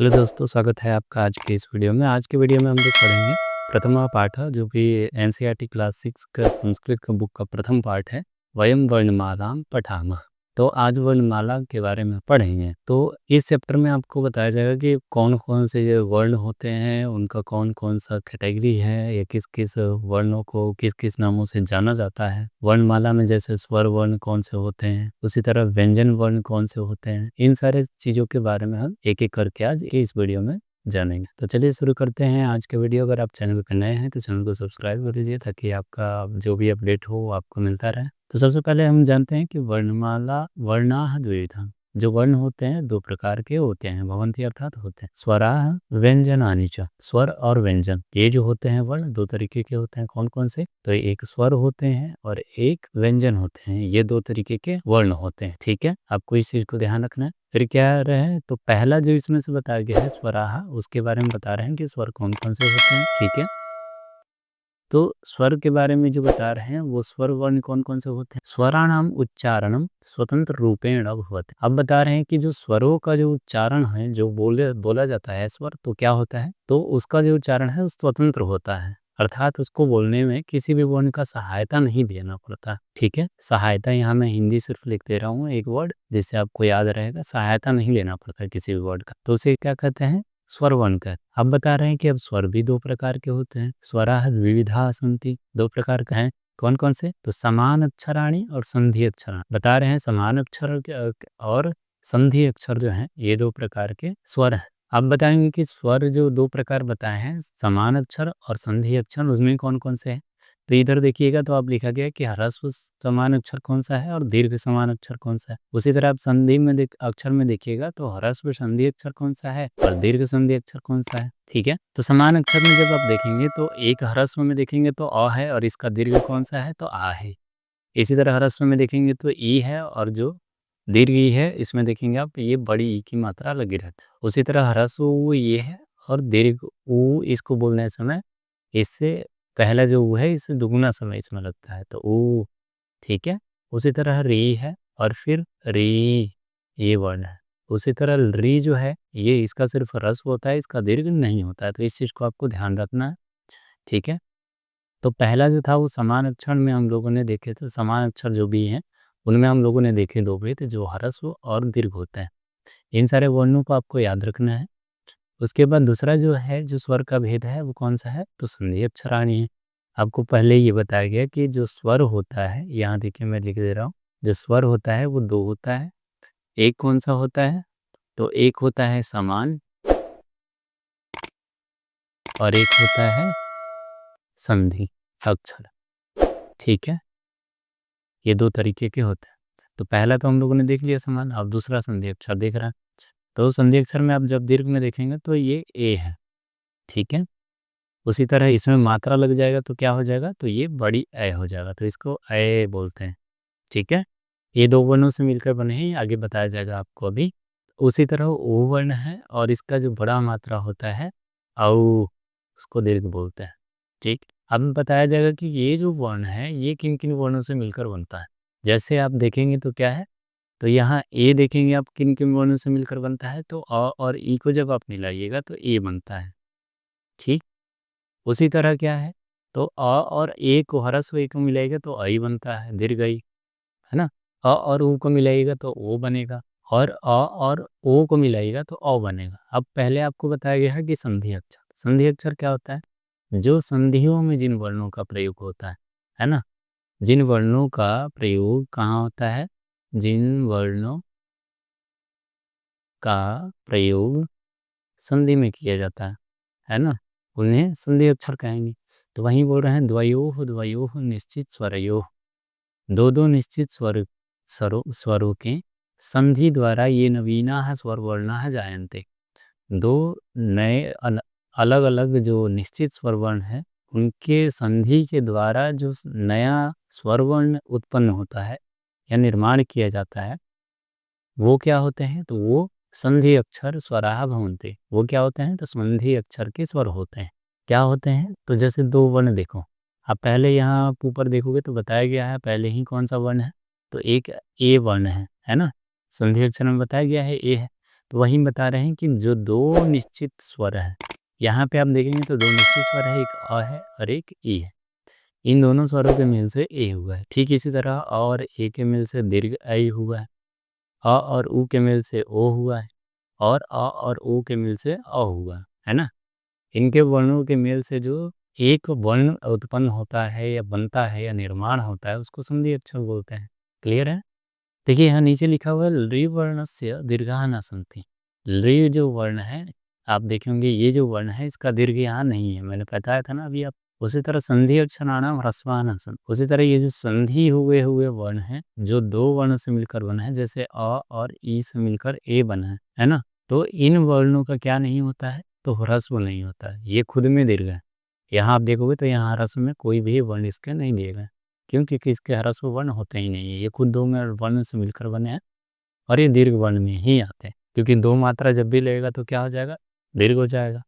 Hello दोस्तों, स्वागत है आपका आज के इस वीडियो में। आज के वीडियो में हम लोग पढ़ेंगे प्रथमा पाठ, जो भी एनसीईआरटी क्लास 6 का संस्कृत का बुक का प्रथम पाठ है, वयम वर्णमालाम पठामः। तो आज वर्णमाला के बारे में पढ़ेंगे। तो इस चैप्टर में आपको बताया जाएगा कि कौन कौन से जो वर्ण होते हैं, उनका कौन कौन सा कैटेगरी है, या किस किस वर्णों को किस किस नामों से जाना जाता है। वर्णमाला में जैसे स्वर वर्ण कौन से होते हैं, उसी तरह व्यंजन वर्ण कौन से होते हैं। इन सारे चीज़ों के बारे में हम एक एक करके आज के इस वीडियो में जानेंगे। तो चलिए शुरू करते हैं आज के वीडियो। अगर आप चैनल पर नए हैं तो चैनल को सब्सक्राइब कर लीजिए, ताकि आपका जो भी अपडेट हो वो आपको मिलता रहे। तो सबसे पहले हम जानते हैं कि वर्णमाला वर्णाः द्विविधा। जो वर्ण होते हैं दो प्रकार के होते हैं, भवन्ति अर्थात होते हैं। स्वराः व्यंजनानि च। स्वर और व्यंजन ये जो होते हैं वर्ण दो तरीके के होते हैं। कौन कौन से? तो एक स्वर होते हैं और एक व्यंजन होते हैं। ये दो तरीके के वर्ण होते हैं। ठीक है, आपको इस चीज को ध्यान रखना है। फिर क्या रहे, तो पहला जो इसमें से बताया गया है स्वराः, उसके बारे में बता रहे हैं कि स्वर कौन कौन से होते हैं। ठीक है, तो स्वर के बारे में जो बता रहे हैं वो स्वर वर्ण कौन कौन से होते हैं। स्वराणाम उच्चारणम स्वतंत्र रूपेण भवति। अब बता रहे हैं कि जो स्वरों का जो उच्चारण है, जो बोला जाता है स्वर, तो क्या होता है, तो उसका जो उच्चारण है वो स्वतंत्र होता है। अर्थात उसको बोलने में किसी भी वर्ण का सहायता नहीं लेना पड़ता। ठीक है, सहायता यहाँ मैं हिंदी सिर्फ लिख दे रहा हूँ एक वर्ड, जिससे आपको याद रहेगा। सहायता नहीं लेना पड़ता किसी भी वर्ड का, तो उसे क्या कहते हैं, स्वर वर्ण का। अब बता रहे हैं कि अब स्वर भी दो प्रकार के होते हैं। स्वराः विविधा सन्ति, दो प्रकार का है। कौन कौन से? तो समान अक्षराणि और संधि अक्षराणि। बता रहे हैं समान अक्षर और संधि अक्षर जो हैं ये दो प्रकार के स्वर हैं। अब बताएंगे कि स्वर जो दो प्रकार बताए हैं, समान अक्षर और संधि अक्षर, उसमें कौन कौन से हैं। तो इधर देखिएगा तो आप लिखा गया है कि ह्रस्व समान अक्षर कौन सा है और दीर्घ समान अक्षर कौन सा है। उसी तरह आप संधि में अक्षर में देखिएगा तो ह्रस्व संधि अक्षर कौन सा है और दीर्घ संधि अक्षर कौन सा है। ठीक है, तो समान अक्षर में जब आप देखेंगे तो एक ह्रस्व में देखेंगे तो अ है, और इसका दीर्घ कौन सा है, तो आ है। इसी तरह ह्रस्व में देखेंगे तो ई है, और जो दीर्घ ई है इसमें देखेंगे आप ये बड़ी ई की मात्रा लगी रहती है। उसी तरह ह्रस्व ऊ ये है, और दीर्घ ऊ इसको बोलने समय इससे पहला जो ऊ है इससे दुगुना समय इसमें लगता है, तो ऊ। ठीक है, उसी तरह री है, और फिर री ये वर्ण है। उसी तरह री जो है ये इसका सिर्फ ह्रस्व होता है, इसका दीर्घ नहीं होता है, तो इस चीज़ को आपको ध्यान रखना है। ठीक है, तो पहला जो था वो समान अक्षर में हम लोगों ने देखे थे। समान अक्षर जो भी हैं उनमें हम लोगों ने देखे दो भेद, जो ह्रस्व और दीर्घ होते हैं। इन सारे वर्णों को आपको याद रखना है। उसके बाद दूसरा जो है जो स्वर का भेद है वो कौन सा है, तो संधि अक्षराणी है। आपको पहले ये बताया गया कि जो स्वर होता है, यहाँ देखिए मैं लिख दे रहा हूँ, जो स्वर होता है वो दो होता है। एक कौन सा होता है, तो एक होता है समान, और एक होता है संधि अक्षर। ठीक है, ये दो तरीके के होते हैं। तो पहला तो हम लोगों ने देख लिया समान, अब दूसरा संधि अक्षर देख रहा है। तो संधि अक्षर में आप जब दीर्घ में देखेंगे तो ये ए है। ठीक है, उसी तरह इसमें मात्रा लग जाएगा तो क्या हो जाएगा, तो ये बड़ी ए हो जाएगा, तो इसको ए बोलते हैं। ठीक है, ये दो वर्णों से मिलकर बने हैं, आगे बताया जाएगा आपको अभी। उसी तरह ओ वर्ण है, और इसका जो बड़ा मात्रा होता है औ, उसको दीर्घ बोलते हैं। ठीक, अब बताया जाएगा कि ये जो वर्ण है ये किन किन वर्णों से मिलकर बनता है। जैसे आप देखेंगे तो क्या है, तो यहाँ ए देखेंगे आप किन किन वर्णों से मिलकर बनता है, तो अ और ई को जब आप मिलाइएगा तो ए बनता है। ठीक, उसी तरह क्या है, तो अ और ए को ह्रस्व ए को मिलाइएगा तो ऐ बनता है, दीर्घ ऐ, है ना। अ और ऊ को मिलाइएगा तो ओ बनेगा, और अ और ओ को मिलाइएगा तो औ बनेगा। अब पहले आपको बताया गया है कि संधि अक्षर। संधि अक्षर क्या होता है, जो संधियों में जिन वर्णों का प्रयोग होता है ना। जिन वर्णों का प्रयोग कहाँ होता है, जिन वर्णों का प्रयोग संधि में किया जाता है ना, उन्हें संधि अक्षर कहेंगे। तो वहीं बोल रहे हैं द्वयोः द्वयोः निश्चित स्वरयोः। दो दो निश्चित स्वरों के संधि द्वारा ये नवीनाः स्वर वर्णाः जायन्ते। दो नए अलग अलग जो निश्चित स्वर वर्ण है, उनके संधि के द्वारा जो नया स्वर वर्ण उत्पन्न होता है या निर्माण किया जाता है, वो क्या होते हैं, तो वो संधि अक्षर स्वराः भवन्ति। वो क्या होते हैं, तो संधि अक्षर के स्वर होते हैं। क्या होते हैं, तो जैसे दो वर्ण देखो, आप पहले यहाँ आप ऊपर देखोगे तो बताया गया है पहले ही कौन सा वर्ण है, तो एक ए वर्ण है ना। संधि अक्षर में बताया गया है ए है। तो वहीं बता रहे हैं कि जो 2 निश्चित स्वर हैं, यहाँ पे आप देखेंगे तो 2 निश्चित स्वर है, एक अ है और एक ई है। इन दोनों स्वरों के मेल से ए हुआ है। ठीक इसी तरह अ और ए के मेल से दीर्घ ऐ हुआ है। अ और उ के मेल से ओ हुआ है और अ और ओ के मेल से अ हुआ है ना? इनके वर्णों के मेल से जो एक वर्ण उत्पन्न होता है या बनता है या निर्माण होता है उसको संधि अक्षर बोलते हैं। क्लियर है? देखिए यहाँ नीचे लिखा हुआ है लृ वर्णस्य दीर्घः न सन्ति। लृ जो वर्ण है, आप देखे होंगे ये जो वर्ण है इसका दीर्घ यहाँ नहीं है। मैंने बताया था ना अभी आप। उसी तरह संधि अक्षराणाम ह्रस्वः न सन्ति। उसी तरह ये जो संधि हुए हुए वर्ण हैं, जो 2 वर्ण से मिलकर बना है, जैसे अ और ई से मिलकर ए बना है ना? तो इन वर्णों का क्या नहीं होता है? तो ह्रस्व नहीं होता है। ये खुद में दीर्घ है। यहाँ आप देखोगे तो यहाँ ह्रस्व में कोई भी वर्ण इसके नहीं दिए गए। क्यों? क्योंकि इसके ह्रस्व वर्ण होते ही नहीं है। ये खुद 2 में वर्ण से मिलकर बने हैं और ये दीर्घ वर्ण में ही आते हैं। क्योंकि 2 मात्रा जब भी लगेगा तो क्या हो जाएगा? दीर्घ हो जाएगा।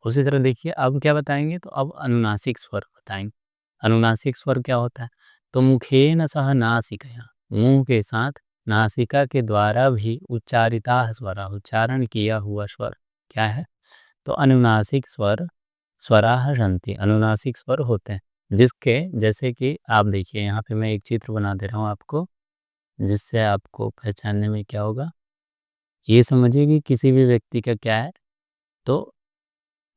उसी तरह देखिए अब क्या बताएँगे तो अब अनुनासिक स्वर बताएँगे। अनुनासिक स्वर क्या होता है? तो मुखेन सह नासिकया, मुँह के साथ नासिका के द्वारा भी उच्चारिताः स्वरा, उच्चारण किया हुआ स्वर क्या है? तो अनुनासिक स्वर स्वराः सन्ति, अनुनासिक स्वर होते हैं। जिसके जैसे कि आप देखिए यहाँ पे मैं एक चित्र बना दे रहा हूँ आपको, जिससे आपको पहचानने में क्या होगा? ये समझिए कि किसी भी व्यक्ति का क्या है? तो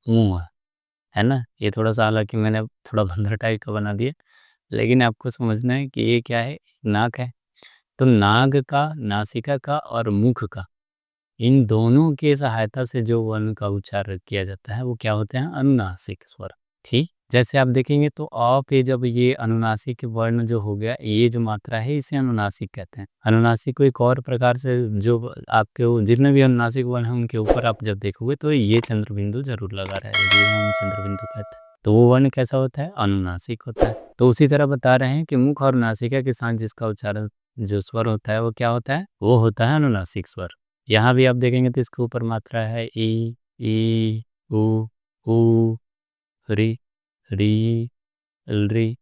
मुँह है ना? ये थोड़ा-सा हालाँकि मैंने थोड़ा बंदर टाइप का बना दिया, लेकिन आपको समझना है कि ये क्या है? नाक है। तो नाक का, नासिका का और मुख का, इन दोनों की सहायता से जो वर्ण का उच्चारण किया जाता है, वो क्या होते हैं? अनुनासिक स्वर। ठीक? जैसे आप देखेंगे तो अ पे जब ये अनुनासिक वर्ण जो हो गया, ये जो मात्रा है इसे अनुनासिक कहते हैं। अनुनासिक को एक और प्रकार से जो आपके वो जितने भी अनुनासिक वर्ण हैं उनके ऊपर आप जब देखोगे तो ये चंद्र बिंदु ज़रूर लगा रहेगा, जिसे हम चंद्र बिंदु कहते हैं। तो वो वर्ण कैसा होता है? अनुनासिक होता है। तो उसी तरह बता रहे हैं कि मुख और नासिका के साथ जिसका उच्चारण जो स्वर होता है वो क्या होता है? वो होता है अनुनासिक स्वर। यहाँ भी आप देखेंगे तो इसके ऊपर मात्रा है ई, उ, ऋ, री, लृ,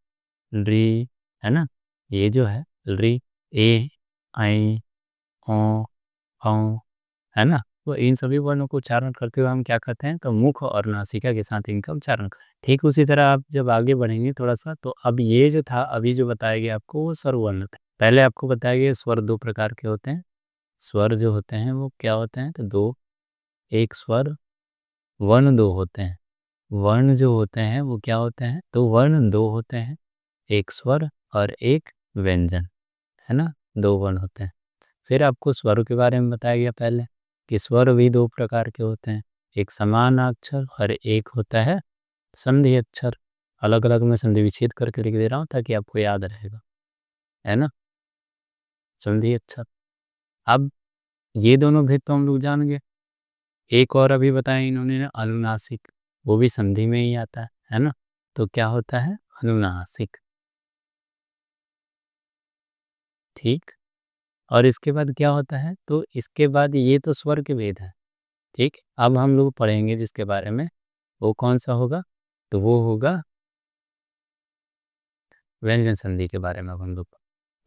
लृ, है ना? ये जो है लृ, ए, ऐ, ओ, औ, है ना? तो इन सभी वर्णों को उच्चारण करते हुए हम क्या करते हैं? तो मुख और नासिका के साथ इनका उच्चारण करते हैं। ठीक उसी तरह आप जब आगे बढ़ेंगे थोड़ा-सा तो अब ये जो था अभी जो बताया गया आपको वो स्वरवर्ण थे। पहले आपको बताया गया स्वर 2 प्रकार के होते हैं। स्वर जो होते हैं वो क्या होते हैं? तो 2 एक स्वर, वर्ण 2 होते हैं। वर्ण जो होते हैं वो क्या होते हैं? तो वर्ण 2 होते हैं, एक स्वर और एक व्यंजन, है ना? 2 वर्ण होते हैं। फिर आपको स्वरों के बारे में बताया गया पहले कि स्वर भी 2 प्रकार के होते हैं, एक समान अक्षर और एक होता है संधि अक्षर। अलग-अलग मैं संधि विच्छेद करके लिख दे रहा हूँ ताकि आपको याद रहेगा, है ना? संधि अक्षर। अब ये दोनों भेद तो हम लोग जान गए। एक और अभी बताया इन्होंने ना अनुनासिक, वो भी संधि में ही आता है ना? तो क्या होता है? अनुनासिक, ठीक? और इसके बाद क्या होता है? तो इसके बाद ये तो स्वर के भेद हैं, ठीक? अब हम लोग पढ़ेंगे जिसके बारे में, वो कौन-सा होगा? तो वो होगा व्यंजन संधि के बारे में अब हम लोग।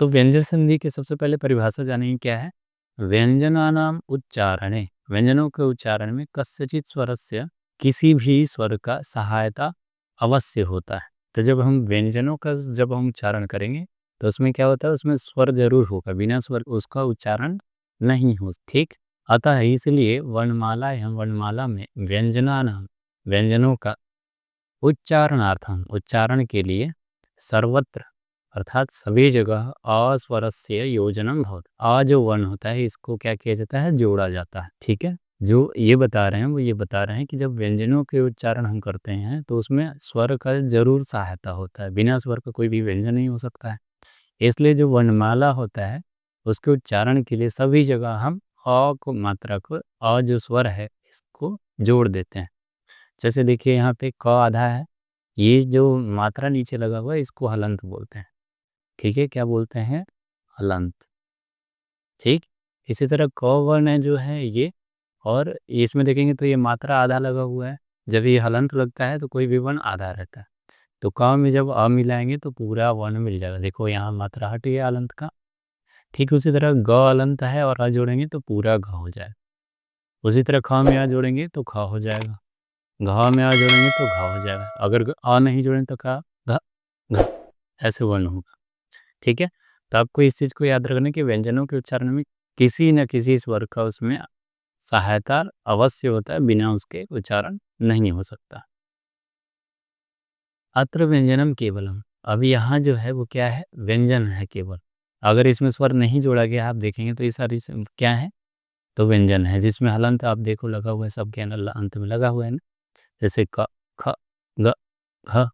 तो व्यंजन संधि की सबसे पहले परिभाषा जानेंगे क्या है? व्यंजनानाम उच्चारणे, व्यंजनों के उच्चारण में कस्यचित् स्वरस्य, किसी भी स्वर का सहायता अवश्य होता है। तो जब हम व्यंजनों का जब हम उच्चारण करेंगे तो उसमें क्या होता है? उसमें स्वर ज़रूर होगा, बिना स्वर उसका उच्चारण नहीं हो, ठीक? अतः इसलिए वर्णमाला एवं वर्णमाला में व्यंजनानाम, व्यंजनों का उच्चारणार्थम, उच्चारण के लिए सर्वत्र अर्थात सभी जगह अस्वरस्य योजनम भवति। अ जो वर्ण होता है इसको क्या किया जाता है? जोड़ा जाता है, ठीक है? जो ये बता रहे हैं वो ये बता रहे हैं कि जब व्यंजनों के उच्चारण हम करते हैं तो उसमें स्वर का ज़रूर सहायता होता है, बिना स्वर का कोई भी व्यंजन नहीं हो सकता है। इसलिए जो वर्णमाला होता है उसके उच्चारण के लिए सभी जगह हम अ को मात्रा को, अ जो स्वर है इसको जोड़ देते हैं। जैसे देखिए यहाँ पे क आधा है, ये जो मात्रा नीचे लगा हुआ है इसको हलंत बोलते हैं, ठीक है? क्या बोलते हैं? हलंत, ठीक? इसी तरह क वर्ण है जो है ये, और इसमें देखेंगे तो ये मात्रा आधा लगा हुआ है, जब ये हलंत लगता है तो कोई भी वर्ण आधा रहता है। तो क में जब अ मिलाएँगे तो पूरा वर्ण मिल जाएगा, देखो यहाँ मात्रा हट गया हलंत का। ठीक उसी तरह ग अलंत है और अ जोड़ेंगे तो पूरा घ हो जाएगा। उसी तरह ख में आ जोड़ेंगे तो ख हो जाएगा। घ में आ जोड़ेंगे तो घ हो जाएगा। अगर अ नहीं जोड़ेंगे तो का घ घ ऐसे वर्ण होगा। ठीक है? तो आपको इस चीज़ को याद रखना कि व्यंजनों के उच्चारण में किसी न किसी स्वर का उसमें सहायता अवश्य होता है, बिना उसके उच्चारण नहीं हो सकता। अत्र व्यंजनम केवलम, अब यहाँ जो है वो क्या है, व्यंजन है केवल। अगर इसमें स्वर नहीं जोड़ा गया आप देखेंगे तो ये सारी क्या है, तो व्यंजन है जिसमें हलंत आप देखो लगा हुआ है, सबके अंत में लगा हुआ है ना, जैसे क ख ग घ,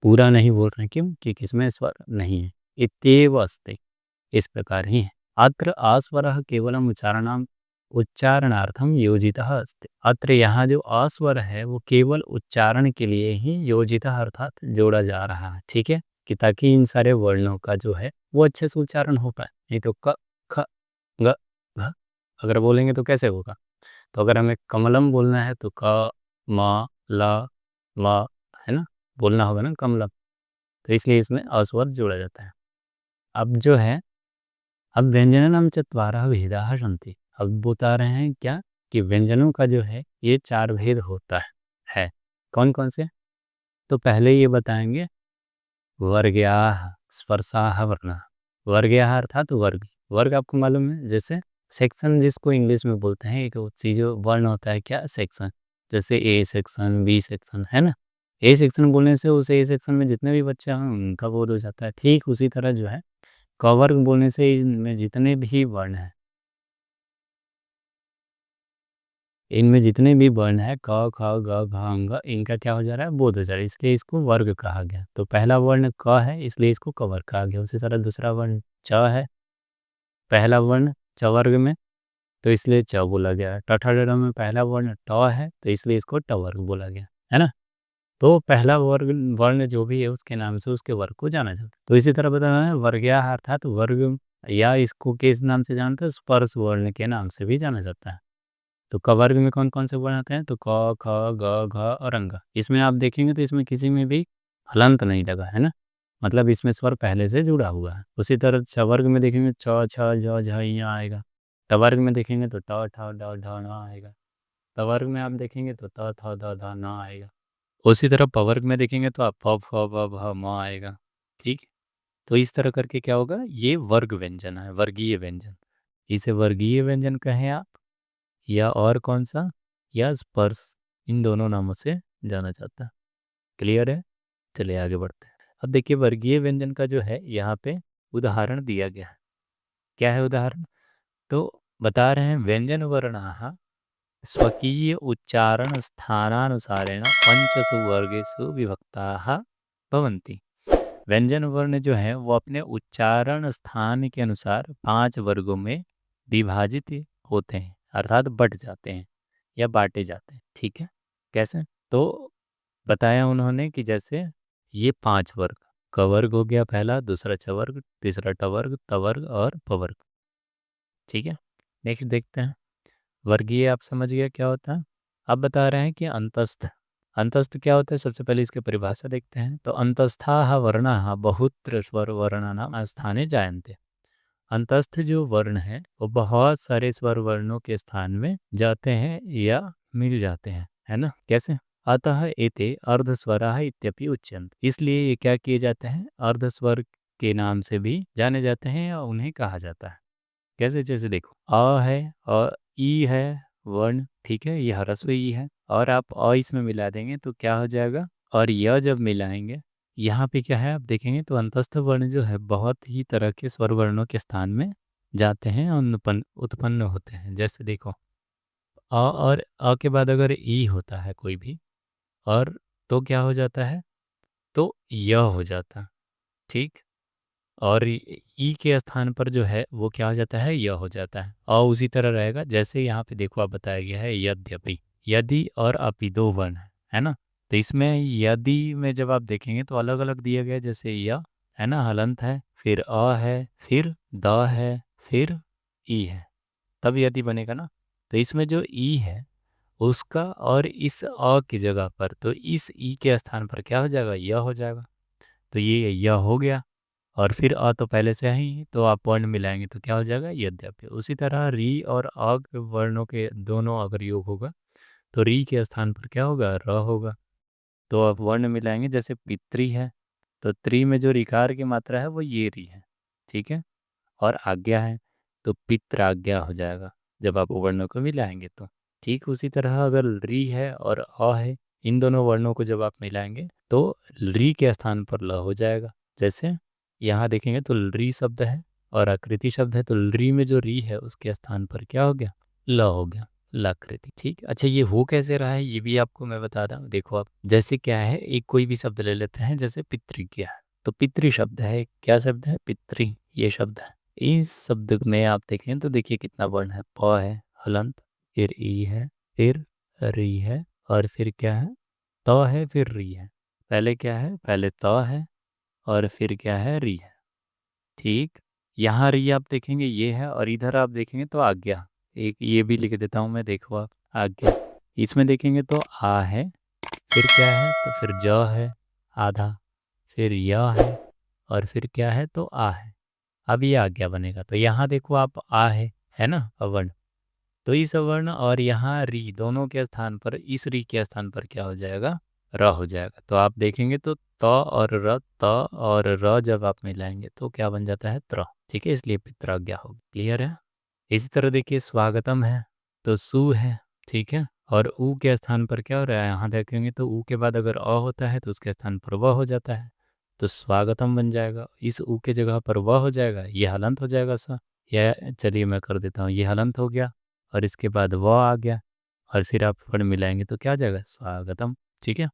पूरा नहीं बोल रहे हैं क्यों, क्योंकि इसमें स्वर नहीं है। इत्येव अस्ति, इस प्रकार ही है। अत्र आस्वरः केवलम उच्चारणार्थम योजितः अस्ति। अत्र यहाँ जो अस्वर है वो केवल उच्चारण के लिए ही योजितः अर्थात जोड़ा जा रहा है। ठीक है, कि ताकि इन सारे वर्णों का जो है वो अच्छे से उच्चारण हो पाए। नहीं तो क ख ग घ अगर बोलेंगे तो कैसे होगा। तो अगर हमें कमलम बोलना है तो क म ल म, है ना, बोलना होगा ना कमलम, तो इसलिए इसमें अस्वर जोड़ा जाता है। अब जो है, अब व्यंजनानां चत्वारः भेदाः सन्ति। अब बता रहे हैं क्या, कि व्यंजनों का जो है ये 4 भेद होता है। कौन-कौन से? तो पहले ये बताएँगे वर्ग्याः स्पर्शाः वर्णाः। वर्ग्याः अर्थात वर्ग। वर्ग आपको मालूम है, जैसे सेक्शन जिसको इंग्लिश में बोलते हैं, एक चीज़ वर्ण होता है क्या, सेक्शन। जैसे ए सेक्शन, बी सेक्शन, है ना? ए सेक्शन बोलने से उस ए सेक्शन में जितने भी बच्चे हैं उनका बोध हो जाता है। ठीक उसी तरह जो है कवर्ग बोलने से इनमें जितने भी वर्ण हैं, इनमें जितने भी वर्ण हैं क, ख, ग, घ, अंग, इनका क्या हो जा रहा है, बोध हो जा रहा है, इसलिए इसको वर्ग कहा गया। तो पहला वर्ण क है इसलिए इसको कवर्ग कहा गया। उसी तरह दूसरा वर्ण च है, पहला वर्ण च वर्ग में, तो इसलिए च बोला गया। टठा में पहला वर्ण ट है तो इसलिए इसको ट वर्ग बोला गया, है ना। तो पहला वर्ग वर्ण जो भी है उसके नाम से उसके वर्ग को जाना जाता है। तो इसी तरह बताना है वर्ग्या अर्थात वर्ग, या इसको किस नाम से जानते हैं, स्पर्श वर्ण के नाम से भी जाना जाता है। तो क वर्ग में कौन-कौन से वर्ण आते हैं, तो क, ख, ग, घ और अंग। इसमें आप देखेंगे तो इसमें किसी में भी हलंत नहीं लगा है ना, मतलब इसमें स्वर पहले से जुड़ा हुआ है। उसी तरह छ वर्ग में देखेंगे च, छ, ज, झ, ञ आएगा। ट वर्ग में देखेंगे तो ट, ठ, ड, ढ, न आएगा। त वर्ग में आप देखेंगे तो त, थ, द, ध, न आएगा। उसी तरह प वर्ग में देखेंगे तो आप फ, फ, ब, भ, म आएगा। ठीक है? तो इस तरह करके क्या होगा, ये वर्ग व्यंजन है, वर्गीय व्यंजन। इसे वर्गीय व्यंजन कहें आप, या और कौन सा, या स्पर्श, इन दोनों नामों से जाना जाता है। क्लियर है? चलिए आगे बढ़ते हैं। अब देखिए वर्गीय व्यंजन का जो है यहाँ पे उदाहरण दिया गया है। क्या है उदाहरण? तो बता रहे हैं व्यंजन वर्णाः स्वकीय उच्चारण स्थानानुसारेण पंचसु वर्गेषु विभक्ताः भवन्ति। व्यंजन वर्ण जो है वो अपने उच्चारण स्थान के अनुसार 5 वर्गों में विभाजित होते हैं, अर्थात बट जाते हैं या बांटे जाते हैं। ठीक है, कैसे? तो बताया उन्होंने कि जैसे ये 5 वर्ग, क वर्ग हो गया पहला, दूसरा छ वर्ग, तीसरा ट वर्ग, त वर्ग और प वर्ग। ठीक है, नेक्स्ट देखते हैं। वर्गीय आप समझ गया क्या होता है। अब बता रहे हैं कि अंतस्थ। अंतस्थ क्या होता है, सबसे पहले इसकी परिभाषा देखते हैं। तो अंतस्थाः वर्णाः बहुत्र स्वर वर्णानां स्थाने जायन्ते। अंतस्थ जो वर्ण है वो बहुत सारे स्वर वर्णों के स्थान में जाते हैं या मिल जाते हैं, है ना। कैसे? अतः एते अर्धस्वराः इत्यपि उच्यन्ते। इसलिए ये क्या किए जाते हैं, अर्धस्वर के नाम से भी जाने जाते हैं या उन्हें कहा जाता है। कैसे? जैसे देखो अ है और ई है वर्ण, ठीक है, ये ह्रस्व ई है, और आप अ इसमें मिला देंगे तो क्या हो जाएगा, और यह जब मिलाएंगे यहाँ पे क्या है, आप देखेंगे तो अंतस्थ वर्ण जो है बहुत ही तरह के स्वर वर्णों के स्थान में जाते हैं और उत्पन्न होते हैं। जैसे देखो और अ के बाद अगर ई होता है कोई भी, और तो क्या हो जाता है, तो य हो जाता है। ठीक, और ई के स्थान पर जो है वो क्या हो जाता है, य हो जाता है। और उसी तरह रहेगा जैसे यहाँ पे देखो आप बताया गया है यद्यपि, यदि और अपि दो वर्ण है ना। तो इसमें यदि में जब आप देखेंगे तो अलग अलग दिया गया है, जैसे य है ना, हलंत है, फिर अ है, फिर द है, फिर ई है, तब यदि बनेगा ना। तो इसमें जो ई है उसका और इस अ की जगह पर, तो इस ई के स्थान पर क्या हो जाएगा, य हो जाएगा। तो ये य हो गया। और फिर अ तो पहले से है ही, तो आप वर्ण मिलाएंगे तो क्या हो जाएगा, यद्यपि। उसी तरह री और अ के वर्णों के दोनों अगर योग होगा तो री के स्थान पर क्या होगा, र होगा। तो आप वर्ण मिलाएंगे, जैसे पितृ है तो त्रि में जो रिकार की मात्रा है वो ये री है, ठीक है। और आज्ञा है तो पित्राज्ञा हो जाएगा जब आप वर्णों को मिलाएंगे तो। ठीक उसी तरह अगर री है और अ है, इन दोनों वर्णों को जब आप मिलाएंगे तो री के स्थान पर ल हो जाएगा। जैसे यहाँ देखेंगे तो री शब्द है और आकृति शब्द है, तो री में जो री है उसके स्थान पर क्या हो गया, ल हो गया, लाकृति। ठीक। अच्छा, ये हो कैसे रहा है ये भी आपको मैं बता रहा हूँ। देखो आप, जैसे क्या है, एक कोई भी शब्द ले लेते हैं, जैसे पितृज्ञा, तो पितृ शब्द है, क्या शब्द है, पितृ, ये शब्द है। इस शब्द में आप देखें तो देखिए कितना वर्ण है, प है, हलंत, फिर ई है, फिर री है, और फिर क्या है, त है, फिर री है। पहले क्या है, पहले त है और फिर क्या है, री है। ठीक। यहाँ री आप देखेंगे ये है, और इधर आप देखेंगे तो आज्ञा, एक ये भी लिख देता हूँ मैं, देखो आप, आज्ञा। इसमें देखेंगे तो आ है, फिर क्या है, तो फिर ज है आधा, फिर य है, और फिर क्या है, तो आ है। अब ये आज्ञा बनेगा। तो यहाँ देखो आप, आ है ना अवर्ण, तो इस अवर्ण और यहाँ री दोनों के स्थान पर, इस री के स्थान पर क्या हो जाएगा, र हो जाएगा। तो आप देखेंगे तो त और र, त और र जब आप मिलाएंगे तो क्या बन जाता है, त्र। ठीक है, इसलिए पित्राज्ञा होगी। क्लियर है। इसी तरह देखिए स्वागतम है तो सु है, ठीक है, और ऊ के स्थान पर क्या हो रहा है, यहाँ देखेंगे तो ऊ के बाद अगर अ होता है तो उसके स्थान पर व हो जाता है, तो स्वागतम बन जाएगा। इस ऊ के जगह पर व हो जाएगा, ये हलंत हो जाएगा सा, या चलिए मैं कर देता हूँ, ये हलंत हो गया और इसके बाद व आ गया, और फिर आप वर्ण मिलाएंगे तो क्या आ जाएगा, स्वागतम। ठीक है।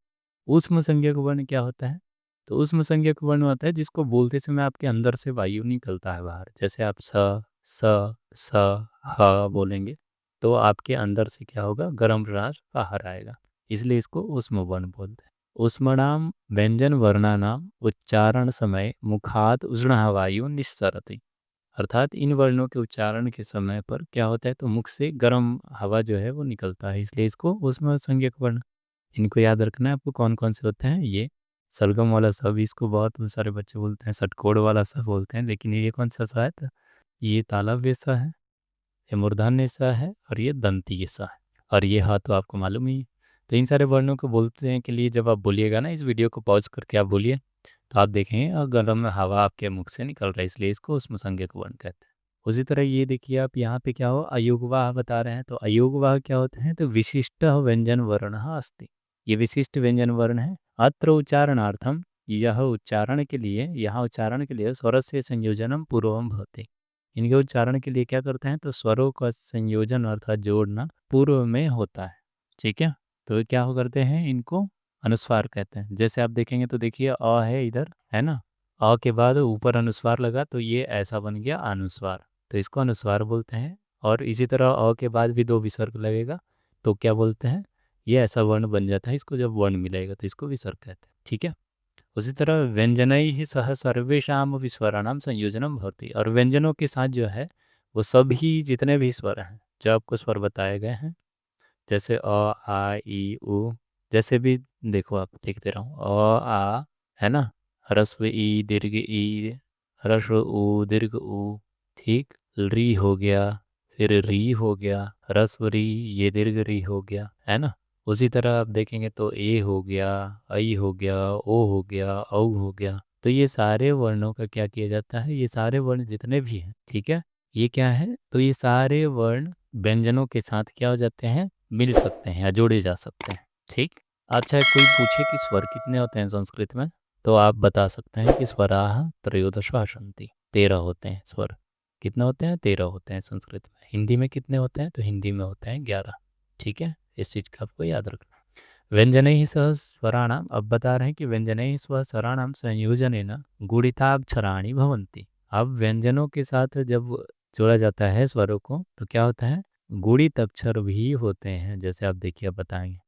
ऊष्म संज्ञक वर्ण क्या होता है, तो ऊष्म संज्ञक वर्ण होता है जिसको बोलते समय आपके अंदर से वायु निकलता है बाहर। जैसे आप स स ह बोलेंगे तो आपके अंदर से क्या होगा, गर्म रास बाहर आएगा, इसलिए इसको ऊष्म वर्ण बोलते हैं। ऊष्मणाम व्यंजन वर्णानाम उच्चारण समय मुखात उष्ण वायु निस्सरति, अर्थात इन वर्णों के उच्चारण के समय पर क्या होता है, तो मुख से गर्म हवा जो है वो निकलता है, इसलिए इसको ऊष्म संज्ञक वर्ण। इनको याद रखना है आपको, कौन कौन से होते हैं ये। सरगम वाला स भी इसको बहुत सारे बच्चे बोलते हैं, षटकोण वाला स बोलते हैं, लेकिन ये कौन सा स है, तो ये तालव्य स है, ये मूर्धन्य स है, और ये दंतीय स है, और ये ह तो आपको मालूम ही है। तो इन सारे वर्णों को बोलते हैं के लिए जब आप बोलिएगा ना, इस वीडियो को पॉज करके आप बोलिए, तो आप देखेंगे और गर्म हवा आपके मुख से निकल रहा है, इसलिए इसको ऊष्म संज्ञक वर्ण कहते हैं। उसी तरह ये देखिए आप, यहाँ पे क्या हो, अयोगवाह बता रहे हैं, तो अयोगवाह क्या होते हैं, तो विशिष्ट व्यंजन वर्ण अस्ति, ये विशिष्ट व्यंजन वर्ण है। अत्र उच्चारणार्थम, यह उच्चारण के लिए, यहाँ उच्चारण के लिए स्वरस्य संयोजनम पूर्वम भवति, इनके उच्चारण के लिए क्या करते हैं, तो स्वरों का संयोजन अर्थात जोड़ना पूर्व में होता है। ठीक है। तो क्या हो करते हैं, इनको अनुस्वार कहते हैं। जैसे आप देखेंगे तो देखिए अ है इधर, है ना, अ के बाद ऊपर अनुस्वार लगा तो ये ऐसा बन गया अनुस्वार, तो इसको अनुस्वार बोलते हैं। और इसी तरह अ के बाद भी दो विसर्ग लगेगा तो क्या बोलते हैं, ये ऐसा वर्ण बन जाता है, इसको जब वर्ण मिलेगा तो इसको विसर्ग कहते हैं। ठीक है। उसी तरह व्यंजनैः ही सह सर्वेषाम विस्वराणाम संयोजनम भवति, और व्यंजनों के साथ जो है वो सभी जितने भी स्वर हैं, जो आपको स्वर बताए गए हैं, जैसे अ आ ई उ, जैसे भी देखो आप लिख दे रहा हूँ, आ, है ना, ह्रस्व ई दीर्घ ई, ह्रस्व उ दीर्घ उ, ठीक, री हो गया, फिर री हो गया, ह्रस्व री, ये दीर्घ री हो गया, है ना। उसी तरह आप देखेंगे तो ए हो गया, ऐ हो गया, ओ हो गया, औ हो गया। तो ये सारे वर्णों का क्या किया जाता है, ये सारे वर्ण जितने भी हैं, ठीक है, ये क्या है, तो ये सारे वर्ण व्यंजनों के साथ क्या हो जाते हैं, मिल सकते हैं या जोड़े जा सकते हैं। ठीक। अच्छा, कोई पूछे कि स्वर कितने होते हैं संस्कृत में, तो आप बता सकते हैं कि स्वराः त्रयोदशा सन्ति, 13 होते हैं स्वर। कितने होते हैं, 13 होते हैं संस्कृत में। हिंदी में कितने होते हैं, तो हिंदी में होते हैं 11। ठीक है, इस चीज़ का आपको याद रखना। व्यंजनैः सह स्वराणाम, अब बता रहे हैं कि व्यंजनैः सह स्वराणाम संयोजनेन गुणिताक्षराणि भवन्ति। अब व्यंजनों के साथ जब जोड़ा जाता है स्वरों को तो क्या होता है, गुणित अक्षर भी होते हैं। जैसे आप देखिए, अब बताएंगे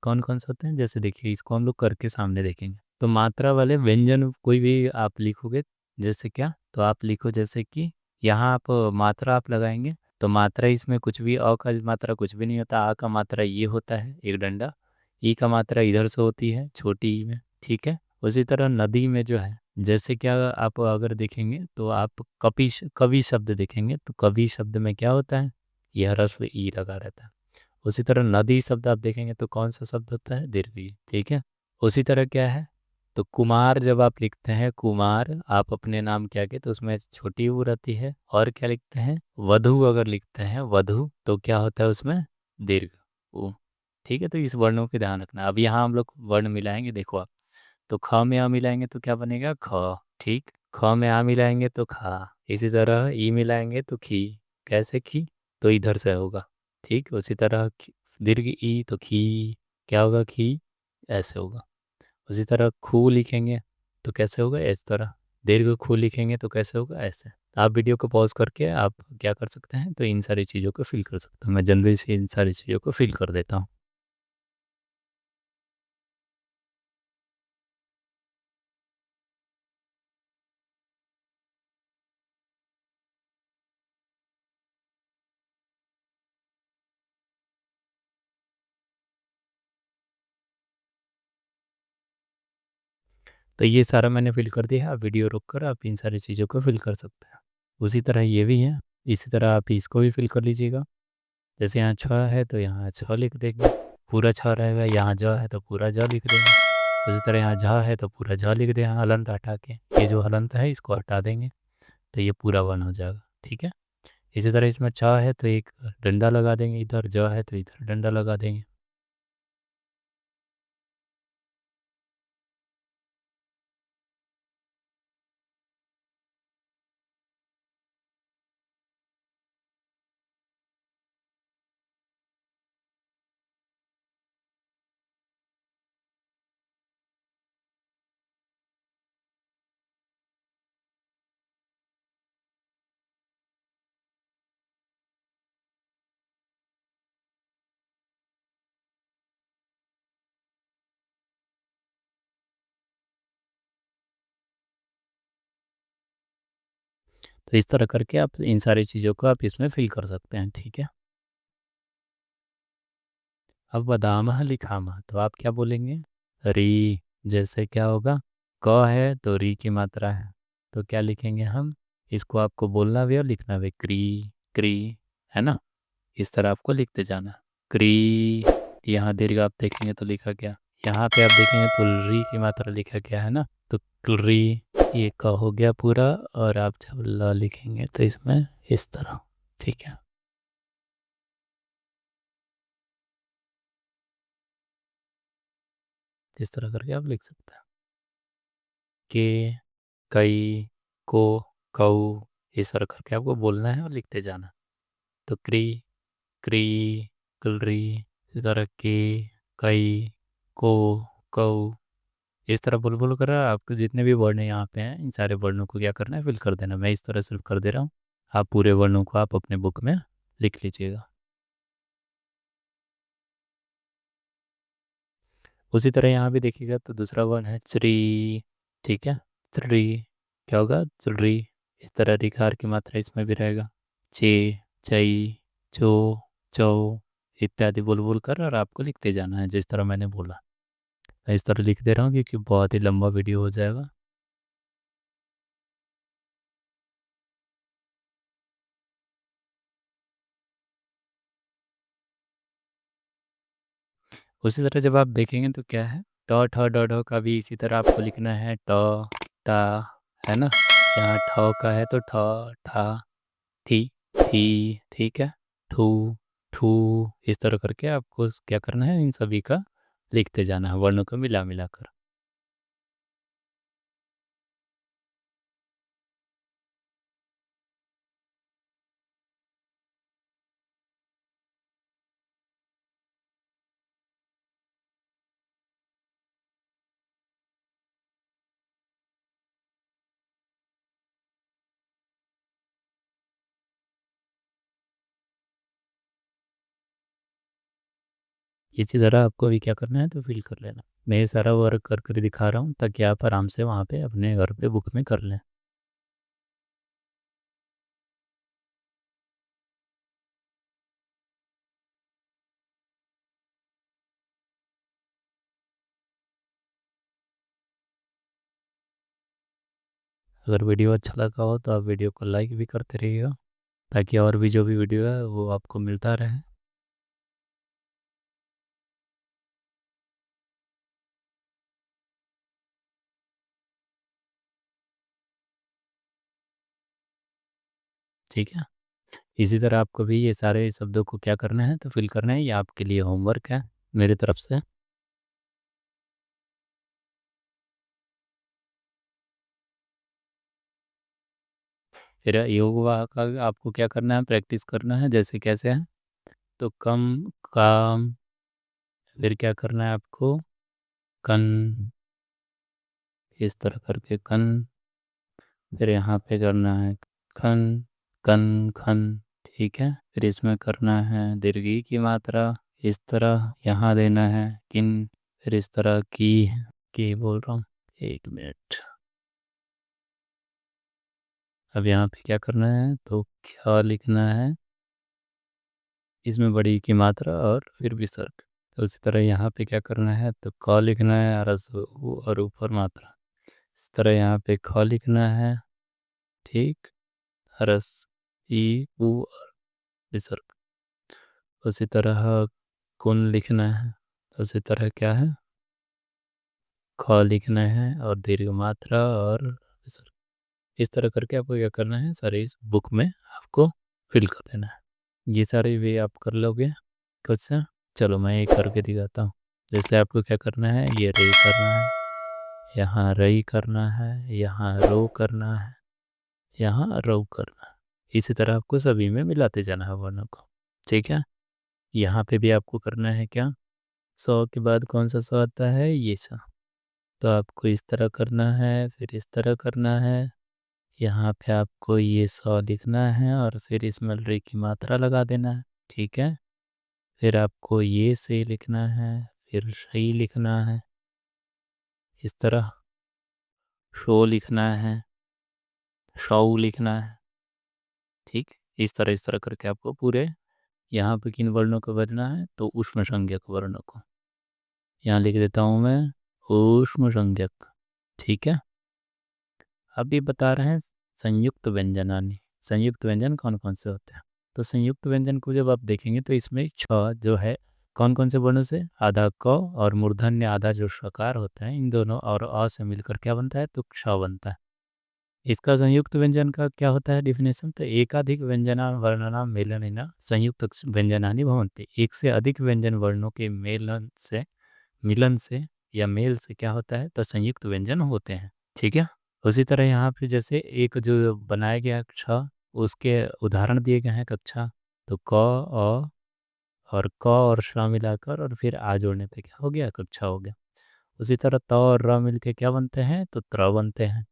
कौन कौन से होते हैं। जैसे देखिए, इसको हम लोग करके सामने देखेंगे। तो मात्रा वाले व्यंजन कोई भी आप लिखोगे, जैसे क्या, तो आप लिखो जैसे कि यहाँ आप मात्रा आप लगाएंगे तो मात्रा इसमें कुछ भी, अ का मात्रा कुछ भी नहीं होता, आ का मात्रा ये होता है एक डंडा, ई का मात्रा इधर से होती है छोटी ई में, ठीक है, उसी तरह नदी में जो है, जैसे क्या आप अगर देखेंगे तो आप कवि शब्द देखेंगे तो कवि शब्द में क्या होता है, यह ह्रस्व ई लगा रहता है। उसी तरह नदी शब्द आप देखेंगे तो कौन सा शब्द होता है, दीर्घ ई। ठीक है। उसी तरह क्या है, तो कुमार जब आप लिखते हैं, कुमार आप अपने नाम के आगे तो उसमें छोटी ऊ रहती है। और क्या लिखते हैं, वधु अगर लिखते हैं, वधु तो क्या होता है उसमें, दीर्घ ऊ। ठीक है, तो इस वर्णों के ध्यान रखना। अब यहाँ हम लोग वर्ण मिलाएंगे, देखो आप, तो ख में आ मिलाएंगे तो क्या बनेगा, ख। ठीक, ख में आ मिलाएंगे तो खा। इसी तरह ई मिलाएंगे तो खी। कैसे खी, तो इधर से होगा। ठीक, उसी तरह दीर्घ ई तो खी, क्या होगा, खी, ऐसे होगा। उसी तरह खू लिखेंगे तो कैसे होगा, इस तरह। दीर्घ खू लिखेंगे तो कैसे होगा, ऐसे। आप वीडियो को पॉज करके आप क्या कर सकते हैं, तो इन सारी चीज़ों को फिल कर सकते हैं। मैं जल्दी से इन सारी चीज़ों को फिल कर देता हूँ। तो ये सारा मैंने फिल कर दिया है। आप वीडियो रोक कर आप इन सारी चीज़ों को फिल कर सकते हैं। उसी तरह ये भी है, इसी तरह आप इसको भी फिल कर लीजिएगा। जैसे यहाँ छ है तो यहाँ छ लिख देंगे, पूरा छ रहेगा। यहाँ ज है तो पूरा ज लिख देंगे। उसी तरह यहाँ झ है तो पूरा झ लिख दें, हलंत हटा के। ये जो हलंत है इसको हटा देंगे तो ये पूरा वन हो जाएगा। ठीक है। इसी तरह इसमें छ है तो एक डंडा लगा देंगे, इधर ज है तो इधर डंडा लगा देंगे। तो इस तरह करके आप इन सारी चीज़ों को आप इसमें फिल कर सकते हैं। ठीक है। अब बदामह लिखामह तो आप क्या बोलेंगे, री। जैसे क्या होगा, क है तो री की मात्रा है, तो क्या लिखेंगे हम, इसको आपको बोलना भी और लिखना भी, क्री, क्री, है ना। इस तरह आपको लिखते जाना, क्री। यहाँ दीर्घ आप देखेंगे तो लिखा क्या, यहाँ पे आप देखेंगे तो री की मात्रा लिखा क्या है ना, तो क्री। ये क हो गया पूरा। और आप जब ल लिखेंगे तो इसमें इस तरह। ठीक है। इस तरह करके आप लिख सकते हैं, के, कई, को, कऊ। इस तरह करके आपको बोलना है और लिखते जाना। तो क्री, क्री, कुलरी। इस तरह के, कई, को, कऊ। इस तरह बोल बोल कर आपको जितने भी वर्ण यहाँ पे हैं, इन सारे वर्णों को क्या करना है, फिल कर देना। मैं इस तरह सिर्फ कर दे रहा हूँ, आप पूरे वर्णों को आप अपने बुक में लिख लीजिएगा। उसी तरह यहाँ भी देखिएगा तो दूसरा वर्ण है श्री। ठीक है, श्री, क्या होगा, श्री। इस तरह रिकार की मात्रा इसमें भी रहेगा, चे, चई, चो, चौ, इत्यादि बोल बोल कर और आपको लिखते जाना है, जिस तरह मैंने बोला। मैं इस तरह लिख दे रहा हूँ क्योंकि बहुत ही लंबा वीडियो हो जाएगा। उसी तरह जब आप देखेंगे तो क्या है, ट ठ ड ढ का भी इसी तरह आपको लिखना है, ट, टा, है ना। यहाँ ठ का है तो ठ, ठा, थी, थी। ठीक है, ठू, ठू। इस तरह करके आपको क्या करना है, इन सभी का लिखते जाना है, वर्णों को मिला मिला कर। इसी तरह आपको भी क्या करना है, तो फिल कर लेना। मैं ये सारा वर्क कर कर दिखा रहा हूँ ताकि आप आराम से वहाँ पे अपने घर पे बुक में कर लें। अगर वीडियो अच्छा लगा हो तो आप वीडियो को लाइक भी करते रहिएगा, ताकि और भी जो भी वीडियो है वो आपको मिलता रहे। ठीक है, इसी तरह आपको भी ये सारे शब्दों को क्या करना है तो फिल करना है, ये आपके लिए होमवर्क है मेरी तरफ से। फिर योगा का आपको क्या करना है, प्रैक्टिस करना है। जैसे कैसे है तो कम, काम, फिर क्या करना है आपको, कन, इस तरह करके कन, फिर यहाँ पे करना है खन, कन खन। ठीक है, फिर इसमें करना है दीर्घी की मात्रा, इस तरह यहाँ देना है किन, फिर इस तरह की बोल रहा हूँ, 1 मिनट। अब यहाँ पे क्या करना है तो क्या लिखना है, इसमें बड़ी की मात्रा और फिर विसर्ग। तो उसी तरह यहाँ पे क्या करना है तो क लिखना है और ऊपर मात्रा। इस तरह यहाँ पे ख लिखना है, ठीक, रस ई ऊ और विसर्ग। उसी तरह कुन लिखना है, उसी तरह क्या है ख लिखना है और दीर्घ मात्रा और विसर्ग। इस तरह करके आपको क्या करना है, सारे इस बुक में आपको फिल कर देना है। ये सारे वे आप कर लोगे खुद से। चलो मैं एक करके दिखाता हूँ। जैसे आपको क्या करना है, ये रे करना है, यहाँ रई करना है, यहाँ रो करना है, यहाँ रो करना है। इसी तरह आपको सभी में मिलाते जाना है वर्णों को। ठीक है, यहाँ पे भी आपको करना है क्या, सौ के बाद कौन सा सा आता है, ये सा। तो आपको इस तरह करना है, फिर इस तरह करना है। यहाँ पे आपको ये सौ लिखना है और फिर इसमें रे की मात्रा लगा देना है। ठीक है, फिर आपको ये से लिखना है, फिर सही लिखना है, इस तरह शो लिखना है, शौ लिखना है। ठीक, इस तरह करके आपको पूरे यहाँ पे किन वर्णों को बदलना है तो ऊष्म संज्ञक वर्णों को। यहाँ लिख देता हूँ मैं ऊष्म संज्ञक। ठीक है, अब ये बता रहे हैं संयुक्त व्यंजनानि। संयुक्त व्यंजन कौन कौन से होते हैं, तो संयुक्त व्यंजन को जब आप देखेंगे तो इसमें छ जो है कौन कौन से वर्णों से, आधा क और मूर्धन्य आधा जो शकार होता है, इन दोनों और अ से मिलकर क्या बनता है तो क्ष बनता है। इसका संयुक्त व्यंजन का क्या होता है डिफिनेशन, तो एकाधिक व्यंजना वर्णना मेलनेन संयुक्त व्यंजनानि भवन्ति। एक से अधिक व्यंजन वर्णों के मिलन से या मेल से क्या होता है तो संयुक्त व्यंजन होते हैं। ठीक है, उसी तरह यहाँ पे जैसे एक जो बनाया गया कक्षा, उसके उदाहरण दिए गए हैं कक्षा, तो क अ और क और श मिलाकर और फिर आ जोड़ने पे क्या हो गया, कक्षा हो गया। उसी तरह त और र मिलके क्या बनते हैं तो त्र बनते हैं।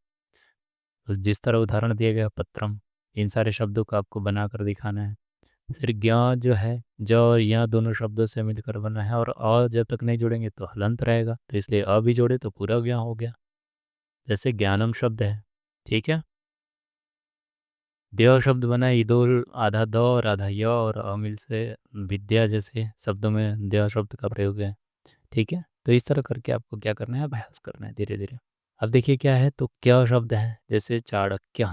तो जिस तरह उदाहरण दिया गया पत्रम, इन सारे शब्दों को आपको बनाकर दिखाना है। फिर ज्ञ जो है, ज और य दोनों शब्दों से मिलकर बना है, और अ जब तक नहीं जोड़ेंगे तो हलंत रहेगा, तो इसलिए अ भी जोड़े तो पूरा ज्ञ हो गया। जैसे ज्ञानम शब्द है, ठीक है, देव शब्द बना है, इधर आधा द और आधा य और अमिल से विद्या जैसे शब्दों में देव शब्द का प्रयोग है। ठीक है, तो इस तरह करके आपको क्या करना है, अभ्यास करना है धीरे धीरे। अब देखिए क्या है तो क्या शब्द है, जैसे चाणक्य,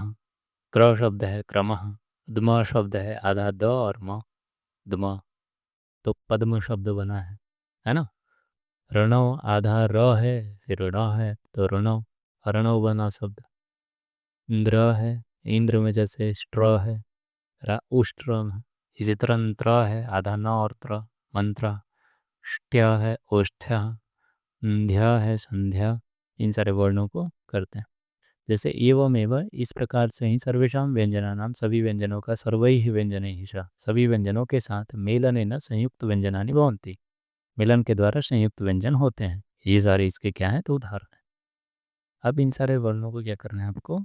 क्र शब्द है क्रमः, द्म शब्द है आधा द और म, द्म, तो पद्म शब्द बना है ना। रणव आधा र है, फिर ण है तो रणव, रणव बना शब्द। इंद्र है, इंद्र में जैसे स्ट्र है, उष्ट्रम है। इसी तरह त्र है, आधा न और त्र, मंत्र। ष्ट्य है ओष्ठ्य, ध्य है संध्या। इन सारे वर्णों को करते हैं। जैसे एवं एवं, इस प्रकार से ही सर्वेषां व्यंजनानां, सभी व्यंजनों का, सर्वैः व्यंजनैः च, सभी व्यंजनों के साथ मेलनेन संयुक्त व्यंजनानि भवन्ति, मिलन के द्वारा संयुक्त व्यंजन होते हैं। ये सारे इसके क्या हैं तो उदाहरण हैं। अब इन सारे वर्णों को क्या करना है आपको,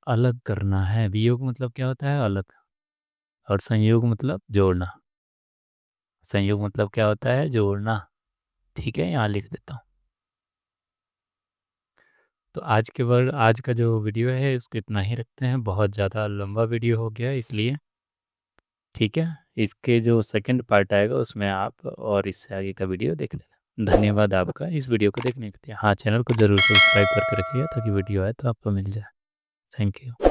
अलग करना है। वियोग मतलब क्या होता है, अलग, और संयोग मतलब जोड़ना। संयोग मतलब क्या होता है, जोड़ना। ठीक है, यहाँ लिख देता हूँ। तो आज का जो वीडियो है उसको इतना ही रखते हैं, बहुत ज़्यादा लंबा वीडियो हो गया इसलिए। ठीक है, इसके जो सेकंड पार्ट आएगा उसमें आप और इससे आगे का वीडियो देख लेना। धन्यवाद आपका इस वीडियो को देखने के लिए। हाँ, चैनल को ज़रूर सब्सक्राइब करके रखिएगा ताकि वीडियो आए तो आपको मिल जाए। Thank you.